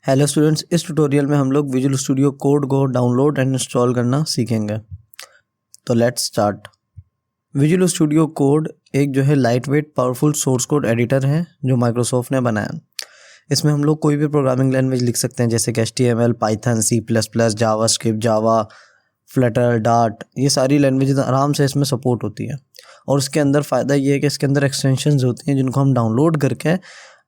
Hello students, इस tutorial में हम लोग विजुअल स्टूडियो कोड को डाउनलोड एंड इंस्टॉल करना सीखेंगे। तो let's start. Visual studio code एक जो है light weight powerful source code editor है जो माइक्रोसॉफ्ट ने बनाया। इसमें हम लोग कोई भी प्रोग्रामिंग लैंग्वेज लिख सकते हैं, जैसे कि HTML, पाइथन, C++, जावास्क्रिप्ट, जावा, फ्लटर, डार्ट, ये सारी लैंग्वेज आराम से इसमें सपोर्ट होती है। और इसके अंदर फ़ायदा ये है कि इसके अंदर एक्सटेंशंस होती हैं जिनको हम डाउनलोड करके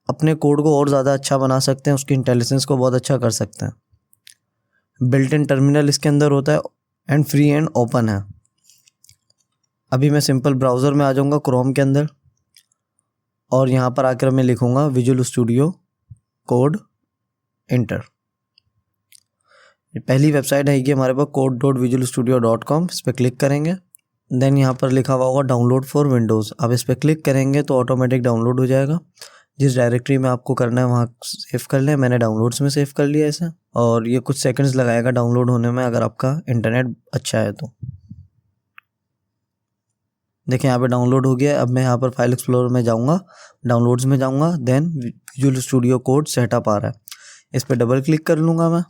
अपने कोड को और ज़्यादा अच्छा बना सकते हैं, उसकी इंटेलिजेंस को बहुत अच्छा कर सकते हैं। बिल्ट इन टर्मिनल इसके अंदर होता है एंड फ्री एंड ओपन है। अभी मैं सिंपल ब्राउज़र में आ जाऊँगा क्रोम के अंदर और यहाँ पर आकर मैं लिखूँगा विजुअल स्टूडियो कोड इंटर। पहली वेबसाइट है ये हमारे पास code.visualstudio.com। इस पर क्लिक करेंगे, देन यहाँ पर लिखा हुआ होगा डाउनलोड फॉर विंडोज़। अब इस पर क्लिक करेंगे तो ऑटोमेटिक डाउनलोड हो जाएगा। जिस डायरेक्टरी में आपको करना है वहाँ सेव कर लें। मैंने डाउनलोड्स में सेव कर लिया इसे, और ये कुछ सेकंड्स लगाएगा डाउनलोड होने में अगर आपका इंटरनेट अच्छा है तो। देखिए यहाँ पे डाउनलोड हो गया। अब मैं यहाँ पर फाइल एक्सप्लोरर में जाऊँगा, डाउनलोड्स में जाऊँगा, then visual studio code setup आ रहा है, इस पर डबल क्लिक कर लूँगा मैं।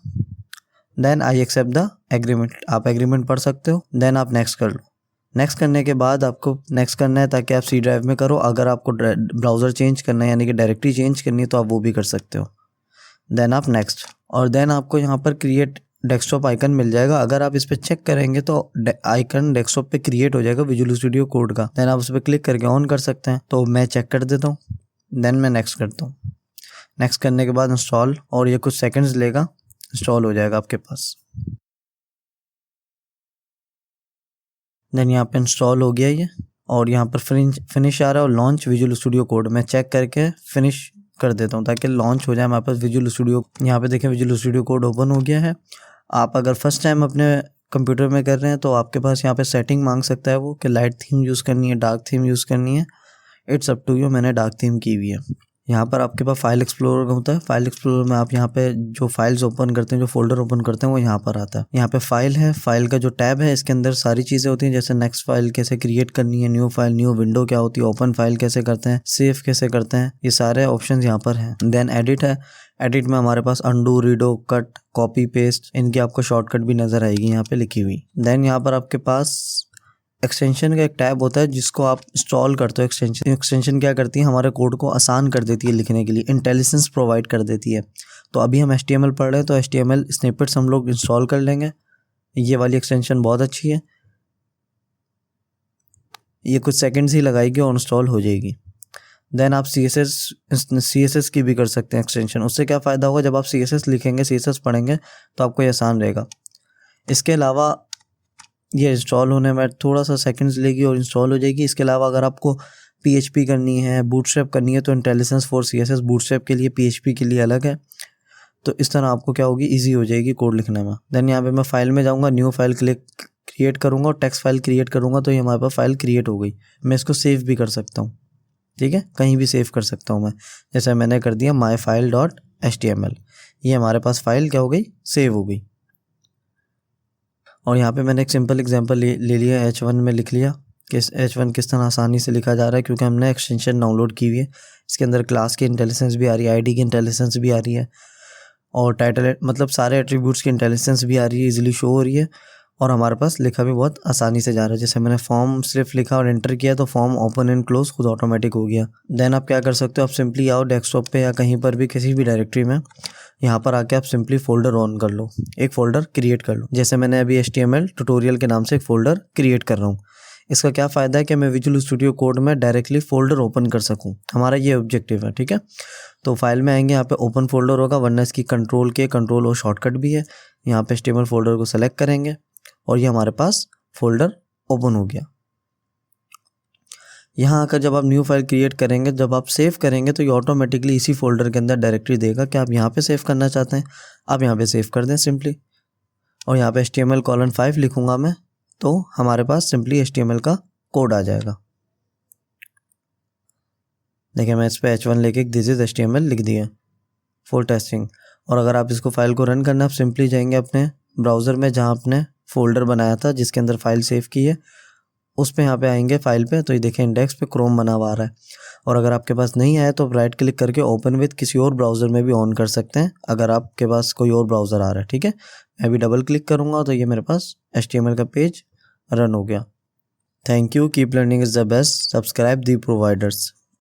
Then I accept the agreement, आप एग्रीमेंट पढ़ सकते हो। देन आप नेक्स्ट कर लो। नेक्स्ट करने के बाद आपको नेक्स्ट करना है ताकि आप C ड्राइव में करो। अगर आपको ब्राउज़र चेंज करना है यानी कि डायरेक्टरी चेंज करनी है तो आप वो भी कर सकते हो। देन आप नेक्स्ट, और देन आपको यहाँ पर क्रिएट डेस्कटॉप आइकन मिल जाएगा। अगर आप इस पर चेक करेंगे तो आइकन डेस्कटॉप पे क्रिएट हो जाएगा विजुअल स्टूडियो कोड का। देन आप उस पर क्लिक करके ऑन कर सकते हैं। तो मैं चेक कर देता हूँ, देन मैं नेक्स्ट करता हूँ। नेक्स्ट करने के बाद इंस्टॉल, और ये कुछ सेकेंड्स लेगा, इंस्टॉल हो जाएगा आपके पास। देन यहाँ पे इंस्टॉल हो गया ये, और यहाँ पर फिनिश आ रहा है और लॉन्च विजुअल स्टूडियो कोड। मैं चेक करके फिनिश कर देता हूँ ताकि लॉन्च हो जाए हमारे पास विजुअल स्टूडियो। यहाँ पे देखें विजुअल स्टूडियो कोड ओपन हो गया है। आप अगर फर्स्ट टाइम अपने कंप्यूटर में कर रहे हैं तो आपके पास यहाँ पे सेटिंग मांग सकता है वो कि लाइट थीम यूज़ करनी है, डार्क थीम यूज़ करनी है। It's up to you. मैंने डार्क थीम की हुई है। यहाँ पर आपके पास फाइल एक्सप्लोरर होता है। फाइल एक्सप्लोरर में आप यहाँ पे जो फाइल्स ओपन करते हैं, जो फोल्डर ओपन करते हैं, वो यहाँ पर आता है। यहाँ पे फाइल है, फाइल का जो टैब है इसके अंदर सारी चीज़ें होती हैं, जैसे नेक्स्ट फाइल कैसे क्रिएट करनी है, न्यू फाइल, न्यू विंडो क्या होती है, ओपन फाइल कैसे करते हैं, सेव कैसे करते हैं, ये सारे ऑप्शन यहाँ पर हैं। देन एडिट है। एडिट में हमारे पास undo, redo, cut, copy, paste, इनकी आपको शॉर्टकट भी नजर आएगी यहाँ पे लिखी हुई। देन यहाँ पर आपके पास एक्सटेंशन का एक टैब होता है जिसको आप इंस्टॉल करते हो। एक्सटेंशन क्या करती है, हमारे कोड को आसान कर देती है लिखने के लिए, इंटेलिजेंस प्रोवाइड कर देती है। तो अभी हम HTML पढ़ रहे हैं तो HTML स्निपेट्स हम लोग इंस्टॉल कर लेंगे। ये वाली एक्सटेंशन बहुत अच्छी है, ये कुछ सेकंड्स ही लगाएगी और इंस्टॉल हो जाएगी। देन आप CSS की भी कर सकते हैं एक्सटेंशन। उससे क्या फ़ायदा होगा, जब आप CSS लिखेंगे, CSS पढ़ेंगे तो आपको ये आसान रहेगा। इसके अलावा ये इंस्टॉल होने में थोड़ा सा सेकंड्स लेगी और इंस्टॉल हो जाएगी। इसके अलावा अगर आपको PHP करनी है, बूटस्ट्रैप करनी है, तो इंटेलिजेंस फॉर CSS बूटस्ट्रैप के लिए, PHP के लिए अलग है। तो इस तरह आपको क्या होगी, ईजी हो जाएगी कोड लिखने में। देन यहाँ पे मैं फाइल में जाऊँगा, न्यू फाइल क्रिएट करूँगा और टेक्स्ट फाइल क्रिएट करूँगा, तो ये हमारे पास फाइल क्रिएट हो गई। मैं इसको सेव भी कर सकता हूँ, ठीक है, कहीं भी सेव कर सकता हूँ मैं। जैसे मैंने कर दिया myfile.html, ये हमारे पास फाइल क्या हो गई, सेव हो गई। और यहाँ पे मैंने एक सिंपल एग्जांपल ले लिया, H1 में लिख लिया कि H1 किस तरह आसानी से लिखा जा रहा है, क्योंकि हमने एक्सटेंशन डाउनलोड की हुई है। इसके अंदर क्लास की इंटेलिजेंस भी आ रही है, ID की इंटेलिजेंस भी आ रही है, और टाइटल मतलब सारे एट्रीब्यूट्स की इंटेलिजेंस भी आ रही है, इजीली शो हो रही है, और हमारे पास लिखा भी बहुत आसानी से जा रहा है। जैसे मैंने फॉर्म सिर्फ लिखा और एंटर किया तो फॉर्म ओपन एंड क्लोज खुद ऑटोमेटिक हो गया। देन आप क्या कर सकते हो, आप सिंपली आओ डेस्कटॉप पे या कहीं पर भी किसी भी डायरेक्टरी में, यहाँ पर आके आप सिंपली फोल्डर ऑन कर लो, एक फ़ोल्डर क्रिएट कर लो। जैसे मैंने अभी HTML ट्यूटोरियल के नाम से एक फ़ोल्डर क्रिएट कर रहा हूँ। इसका क्या फ़ायदा है कि मैं विजुअल स्टूडियो कोड में डायरेक्टली फ़ोल्डर ओपन कर सकूँ, हमारा ये ऑब्जेक्टिव है, ठीक है। तो फाइल में आएंगे, यहाँ पे ओपन फोल्डर होगा, वरना इसकी कंट्रोल और शॉर्टकट भी है। यहाँ पे HTML फोल्डर को सेलेक्ट करेंगे और ये हमारे पास फोल्डर ओपन हो गया। यहाँ आकर जब आप न्यू फाइल क्रिएट करेंगे, जब आप सेव करेंगे तो ये ऑटोमेटिकली इसी फोल्डर के अंदर डायरेक्टरी देगा कि आप यहाँ पे सेव करना चाहते हैं, आप यहाँ पे सेव कर दें सिंपली। और यहाँ पे HTML:5 लिखूँगा मैं, तो हमारे पास सिंपली HTML का कोड आ जाएगा। देखिए मैं इस पर H1 लेके दिस इज HTML लिख दिया फॉर टेस्टिंग। और अगर आप इसको फाइल को रन करना, आप सिंपली जाएंगे अपने ब्राउज़र में जहाँ आपने फ़ोल्डर बनाया था जिसके अंदर फाइल सेव की है, उस पे यहाँ पे आएंगे फाइल पे, तो ये देखें इंडेक्स पे क्रोम बना हुआ आ रहा है। और अगर आपके पास नहीं आया तो राइट क्लिक करके ओपन विद किसी और ब्राउज़र में भी ऑन कर सकते हैं, अगर आपके पास कोई और ब्राउज़र आ रहा है। ठीक है, मैं भी डबल क्लिक करूँगा तो ये मेरे पास HTML का पेज रन हो गया। Thank you, keep learning is the best, subscribe the providers.